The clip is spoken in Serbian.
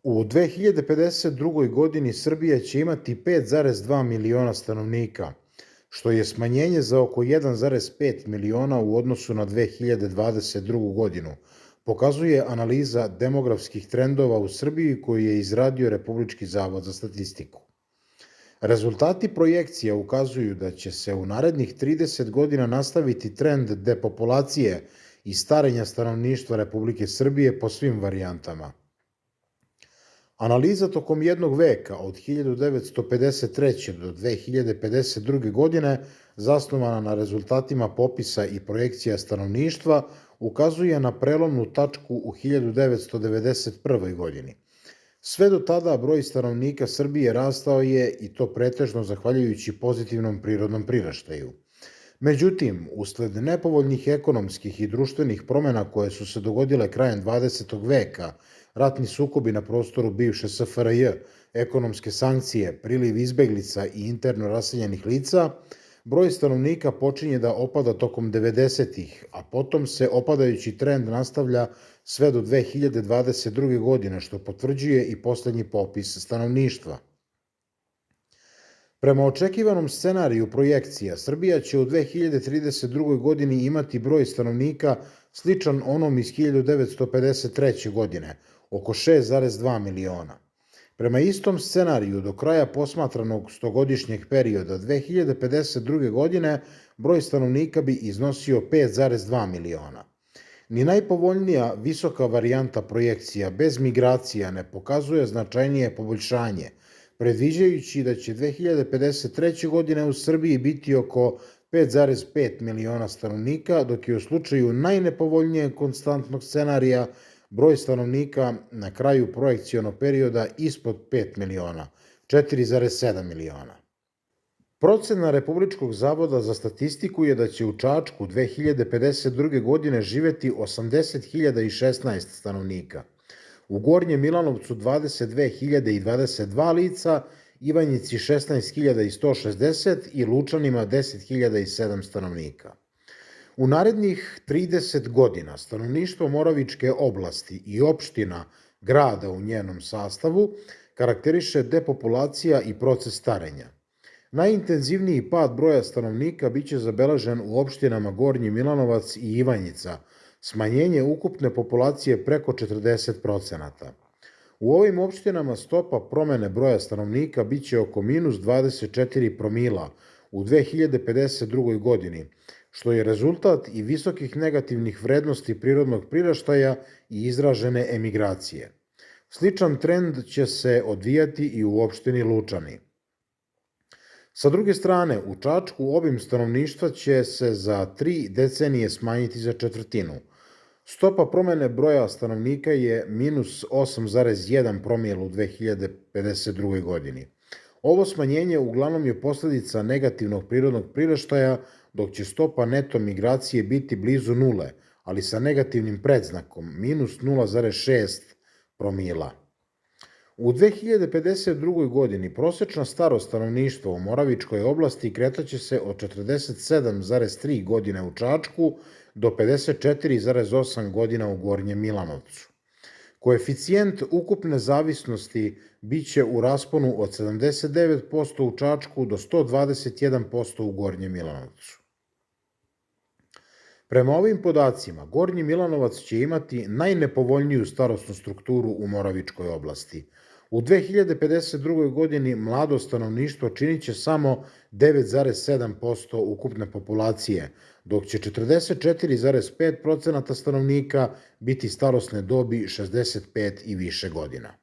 U 2052. godini Srbija će imati 5,2 miliona stanovnika, što je smanjenje za oko 1,5 miliona u odnosu na 2022. godinu, pokazuje analiza demografskih trendova u Srbiji koju je izradio Republički zavod za statistiku. Rezultati projekcija ukazuju da će se u narednih 30 godina nastaviti trend depopulacije i starenja stanovništva Republike Srbije po svim varijantama. Analiza tokom jednog veka od 1953. do 2052. godine, zasnovana na rezultatima popisa i projekcija stanovništva, ukazuje na prelomnu tačku u 1991. godini. Sve do tada broj stanovnika Srbije rastao je i to pretežno zahvaljujući pozitivnom prirodnom priraštaju. Međutim, usled nepovoljnih ekonomskih i društvenih promena koje su se dogodile krajem 20. veka, ratni sukobi na prostoru bivše SFRJ, ekonomske sankcije, priliv izbeglica i interno raseljenih lica, broj stanovnika počinje da opada tokom 90-ih, a potom se opadajući trend nastavlja sve do 2022. godine, što potvrđuje i poslednji popis stanovništva. Prema očekivanom scenariju projekcija, Srbija će u 2032. godini imati broj stanovnika sličan onom iz 1953. godine, oko 6,2 miliona. Prema istom scenariju, do kraja posmatranog stogodišnjeg perioda 2052. godine, broj stanovnika bi iznosio 5,2 miliona. Ni najpovoljnija visoka varijanta projekcija bez migracija ne pokazuje značajnije poboljšanje, predviđajući da će 2053. godine u Srbiji biti oko 5,5 miliona stanovnika, dok je u slučaju najnepovoljnijeg konstantnog scenarija broj stanovnika na kraju projekcionog perioda ispod 5 miliona, 4,7 miliona. Procena Republičkog zavoda za statistiku je da će u Čačku 2052. godine živeti 80.016 stanovnika, u Gornjem Milanovcu 22.022 lica, Ivanjici 16.160 i Lučanima 10.007 stanovnika. U narednih 30 godina stanovništvo Moravičke oblasti i opština grada u njenom sastavu karakteriše depopulacija i proces starenja. Najintenzivniji pad broja stanovnika biće zabeležen u opštinama Gornji Milanovac i Ivanjica, smanjenje ukupne populacije preko 40%. U ovim opštinama stopa promene broja stanovnika biće oko minus 24 promila u 2052. godini, što je rezultat i visokih negativnih vrednosti prirodnog priraštaja i izražene emigracije. Sličan trend će se odvijati i u opštini Lučani. Sa druge strane, u Čačku obim stanovništva će se za 3 decenije smanjiti za četvrtinu. Stopa promene broja stanovnika je minus 8,1 promil u 2052. godini. Ovo smanjenje uglavnom je posledica negativnog prirodnog priraštaja, dok će stopa neto migracije biti blizu nule, ali sa negativnim predznakom, minus 0,6 promila. U 2052. godini prosečna starost stanovništva u Moravičkoj oblasti kretaće se od 47,3 godine u Čačku do 54,8 godina u Gornjem Milanovcu. Koeficijent ukupne zavisnosti biće u rasponu od 79% u Čačku do 121% u Gornjem Milanovcu. Prema ovim podacima, Gornji Milanovac će imati najnepovoljniju starosnu strukturu u Moravičkoj oblasti. U 2052. godini mlado stanovništvo činit će samo 9,7% ukupne populacije, dok će 44,5% stanovnika biti starosne dobi 65 i više godina.